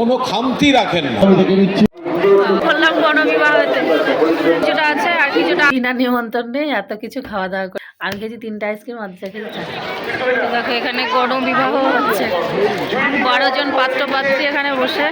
কোনো খামতি রাখেন না। বললাম গণবিবাহতে কিছুটা আছে আর কিছুটা বিনা নিমন্ত্রণ নেই, এত কিছু খাওয়া দাওয়া করে আমি খেয়েছি 3টা আইসক্রিম, অর্ধেক খেয়েছি 4টা। দেখো এখানে গণবিবাহ হচ্ছে, 12 জন পাত্র পাত্রী এখানে বসে।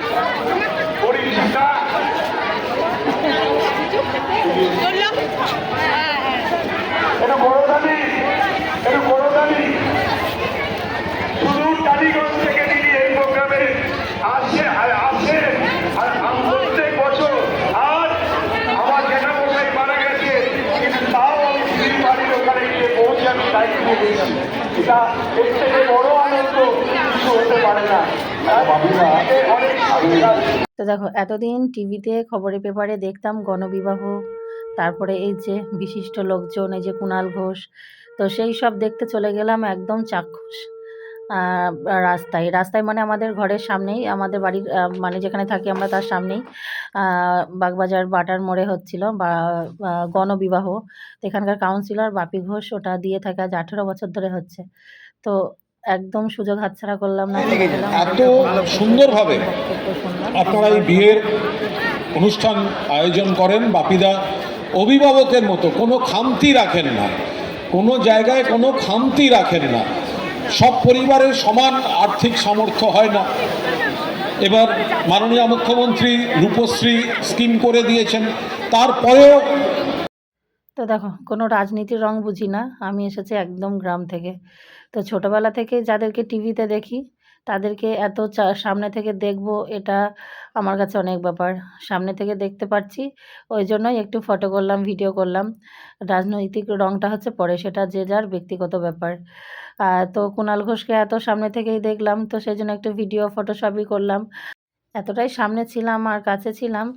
তো দেখো এতদিন টিভিতে খবরে পেপারে দেখতাম গণবিবাহ, তারপরে এই যে বিশিষ্ট লোকজন, এই যে কুণাল ঘোষ, তো সেই সব দেখতে চলে গেলাম একদম চাক্ষুষ রাস্তায় রাস্তায় মানে আমাদের ঘরের সামনেই, আমাদের বাড়ির মানে যেখানে থাকি আমরা তার সামনেই বাগবাজার বাটার মোড়ে হচ্ছিল বা গণবিবাহ। এখানকার কাউন্সিলর বাপি ঘোষ ওটা দিয়ে থাকে, আজ 18 বছর ধরে হচ্ছে। তো একদম সুযোগ হাতছাড়া করলাম না, এত সুন্দরভাবে আপনারা এই বিয়ের অনুষ্ঠান আয়োজন করেন। বাপিদা অভিভাবকের মতো কোনো খামতি রাখেন না, কোনো জায়গায় কোনো খামতি রাখেন না। সব পরিবারের সমান আর্থিক সামর্থ্য হয় না। এবার মাননীয় মুখ্যমন্ত্রী রূপশ্রী স্কিম করে দিয়েছেন, তারপরেও তো দেখো কোনো রাজনীতির রং বুঝি না, আমি এসেছি একদম গ্রাম থেকে। তো ছোটোবেলা থেকে যাদেরকে টিভিতে দেখি তাদেরকে এত সামনে থেকে দেখব, এটা আমার কাছে অনেক ব্যাপার। সামনে থেকে দেখতে পাচ্ছি, ওই জন্যই একটু ফটো করলাম, ভিডিও করলাম। রাজনৈতিক রংটা হচ্ছে পরে, সেটা যে যার ব্যক্তিগত ব্যাপার। তো কুণাল ঘোষকে এত সামনে থেকেই দেখলাম, তো সেই জন্য একটু ভিডিও ফটো সবই করলাম। এতটাই সামনে ছিলাম আর কাছে ছিলাম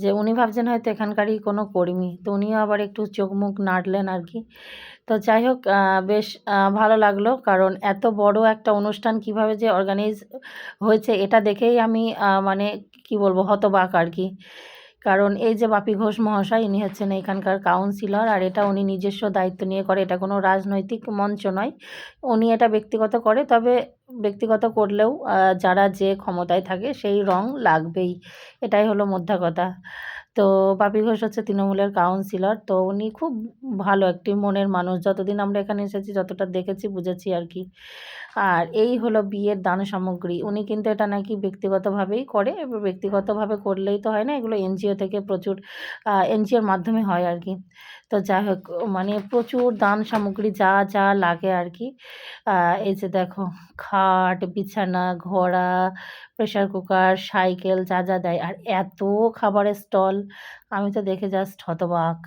যে উনি ভাবছেন হয়তো এখানকারই কোনো কর্মী, তো উনিও আবার একটু চোখ মুখ নাড়লেন আর কি। তো যাই হোক বেশ ভালো লাগলো, কারণ এত বড় একটা অনুষ্ঠান কিভাবে যে অর্গানাইজ হয়েছে এটা দেখেই আমি মানে কি বলবো, হতবাক আর কি। কারণ এই যে বাপি ঘোষ মহাশয়, ইনি হচ্ছেন এখানকার কাউন্সিলর, আর এটা উনি নিজস্ব দায়িত্ব নিয়ে করে, এটা কোনো রাজনৈতিক মঞ্চ নয়। উনি এটা ব্যক্তিগত করে, তবে ব্যক্তিগত করলেও যারা যে ক্ষমতায় থাকে সেই রং লাগবেই, এটাই হলো মোদ্দা কথা। তো বাপি ঘোষ হচ্ছে তৃণমূলের কাউন্সিলর, তো উনি খুব ভালো একটি মনের মানুষ, যতদিন আমরা এখানে এসেছি যতটা দেখেছি বুঝেছি আর কি। আর এই হলো বিয়ের দান সামগ্রী, উনি কিন্তু এটা নাকি ব্যক্তিগতভাবেই করে, এবার ব্যক্তিগতভাবে করলেই তো হয় না, এগুলো এনজিও থেকে প্রচুর এনজিওর মাধ্যমে হয় আর কি। তো যাই হোক মানে প্রচুর দান সামগ্রী যা যা লাগে আর কি। এই যে দেখো খাট, বিছানা, ঘোড়া, প্রেসার কুকার, সাইকেল, যা যা দেয়, আর এত খাবারের স্টল, আমি তো দেখে জাস্ট হতবাক।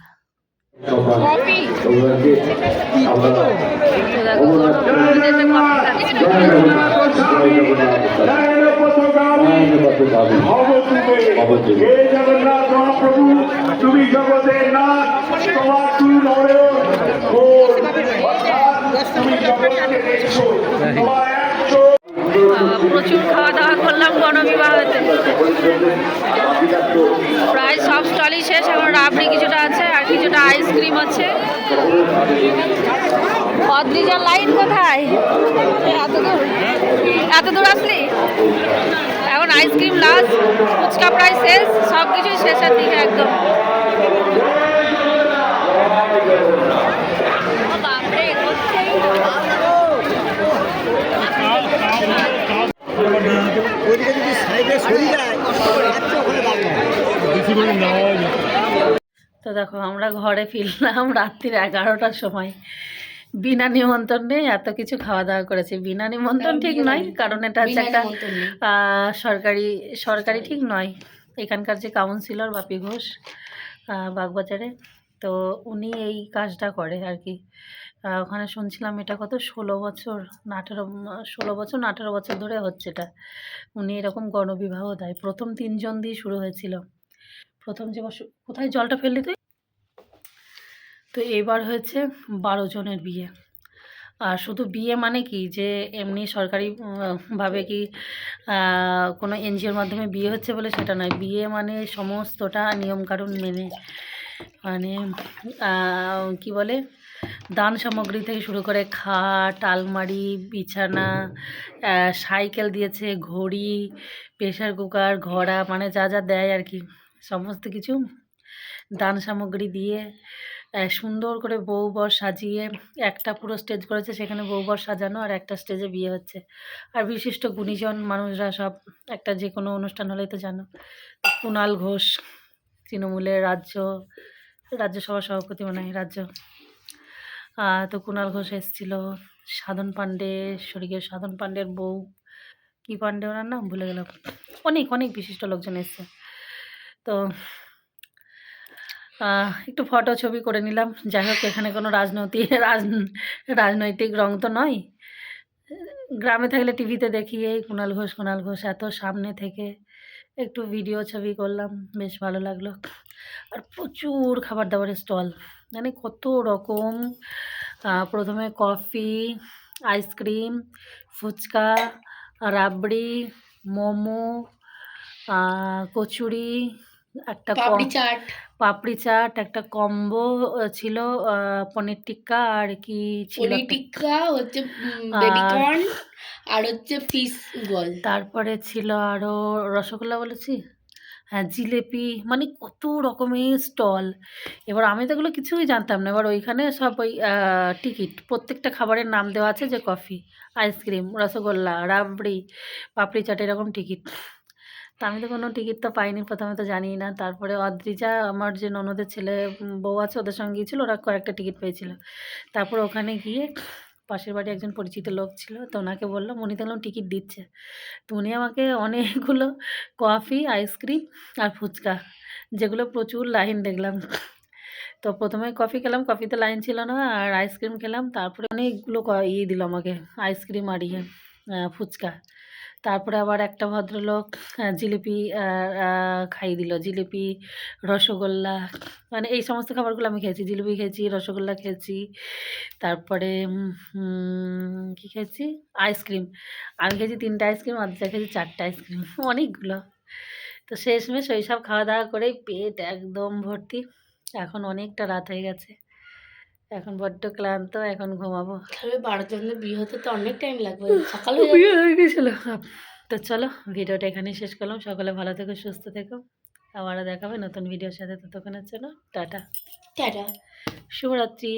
প্রচুর খাওয়া দাওয়া করলাম গণবিবাহতে, প্রায় সব স্টলই শেষ, এখন রাবড়ি কিছুটা আছে আর কিছুটা আইসক্রিম আছে। অদ্রিজার লাইন কোথায়, এত দূর আসলি? এখন আইসক্রিম লাস্ট, ফুচকা প্রায় শেষ, সব কিছুই শেষের দিকে একদম। তো দেখো আমরা ঘরে ফিরলাম রাত্রির 11টার সময়, বিনা নিমন্ত্রণে এত কিছু খাওয়া দাওয়া করেছি। বিনা নিমন্ত্রণ ঠিক নয়, কারণ এটা হচ্ছে একটা সরকারি সরকারি ঠিক নয়। এখানকার যে কাউন্সিলর বাপি ঘোষ বাগবাজারে, তো উনি এই কাজটা করে আর কি। ওখানে শুনছিলাম এটা কত 16 বছর না 18 বছর ধরে হচ্ছে এটা। উনি এরকম গণবিবাহ দেয়, প্রথম 3 জন দিয়ে শুরু হয়েছিল। প্রথম যে বছর, কোথায় জলটা ফেললি তুই? তো এবার হয়েছে 12 জনের বিয়ে। আর শুধু বিয়ে মানে কি যে এমনি সরকারি ভাবে কি কোনো এনজিওর মাধ্যমে বিয়ে হচ্ছে বলে সেটা নয়, বিয়ে মানে সমস্তটা নিয়মকানুন মেনে, মানে কি বলে দান সামগ্রী থেকে শুরু করে খাট, আলমারি, বিছানা, সাইকেল দিয়েছে, ঘড়ি, প্রেসার কুকার, ঘড়া, মানে যা যা দেয় আর কি সমস্ত কিছু দান সামগ্রী দিয়ে সুন্দর করে বউ বর সাজিয়ে একটা পুরো স্টেজ করেছে, সেখানে বউ বর সাজানো, আর একটা স্টেজে বিয়ে হচ্ছে। আর বিশিষ্ট গুণীজন মানুষরা সব, একটা যে কোনো অনুষ্ঠান হলেই তো জানো, কুণাল ঘোষ তৃণমূলের রাজ্যসভার সভাপতি মনে হয় রাজ্য, তো কুণাল ঘোষ এসেছিল, সাধন পান্ডে, স্বর্গীয় সাধন পান্ডের বউ, কী পান্ডে ওনার নাম ভুলে গেলাম, অনেক অনেক বিশিষ্ট লোকজন এসছে। তো একটু ফটো ছবি করে নিলাম। যাই হোক, এখানে কোনো রাজনৈতিক রং তো নয়। গ্রামে থাকলে টিভিতে দেখি এই কুণাল ঘোষ এত সামনে থেকে একটু ভিডিও ছবি করলাম, বেশ ভালো লাগলো। আর প্রচুর খাবার দাবারের স্টল, মানে কত রকম। প্রথমে কফি, আইসক্রিম, ফুচকা, রাবড়ি, মোমো, কচুরি, একটা পাপড়ি চাট, একটা কম্বো ছিল, পনির টিক্কা আর কি ছিল, পনির টিক্কা হচ্ছে বেবিকর্ন আর হচ্ছে ফিশ বল। তারপরে ছিল আরও রসগোল্লা বলেছি, হ্যাঁ জিলেপি, মানে কত রকমের স্টল। এবার আমি তো এগুলো কিছুই জানতাম না। এবার ওইখানে সব ওই টিকিট, প্রত্যেকটা খাবারের নাম দেওয়া আছে, যে কফি, আইসক্রিম, রসগোল্লা, রাবড়ি, পাপড়ি চাট, এরকম টিকিট। তা আমি তো কোনো টিকিট তো পাইনি, প্রথমে তো জানিই না। তারপরে অদ্রিজা, আমার যে ননদের ছেলে বউ আছে, ওদের সঙ্গে গিয়েছিলো, ওরা কয়েকটা টিকিট পেয়েছিল। তারপর ওখানে গিয়ে পাশের বাড়ি একজন পরিচিত লোক ছিল, তো ওনাকে বললাম, উনি দেখলাম টিকিট দিচ্ছে, তো উনি আমাকে অনেকগুলো কফি, আইসক্রিম আর ফুচকা, যেগুলো প্রচুর লাইন দেখলাম। তো প্রথমে কফি খেলাম, কফিতে লাইন ছিল না, আর আইসক্রিম খেলাম, তারপরে অনেকগুলো দিল আমাকে, আইসক্রিম আর ফুচকা। তারপরে আবার একটা ভদ্রলোক জিলিপি খাইয়ে দিল, জিলিপি, রসগোল্লা, মানে এই সমস্ত খাবারগুলো আমি খেয়েছি, জিলিপি খেয়েছি, রসগোল্লা খেয়েছি, তারপরে কী খেয়েছি, আইসক্রিম। আমি খেয়েছি 3টে আইসক্রিম, অর্ধেক খেয়েছি 4টে আইসক্রিম, অনেকগুলো। তো শেষমেশ ওই সব খাওয়া দাওয়া করেই পেট একদম ভর্তি। এখন অনেকটা রাত হয়ে গেছে, এখন বড্ড ক্লান্ত, এখন ঘুমাবো। তাহলে 12টার মধ্যে বিয়ে হতে তো অনেক টাইম লাগবে, সকাল বিয়ে হয়ে গেছিলো। তো চলো, ভিডিওটা এখানেই শেষ করলাম। সকলে ভালো থেকো, সুস্থ থেকো, আবারও দেখাবে নতুন ভিডিওর সাথে। ততক্ষণের জন্য টাটা, টাটা। শুভরাত্রি।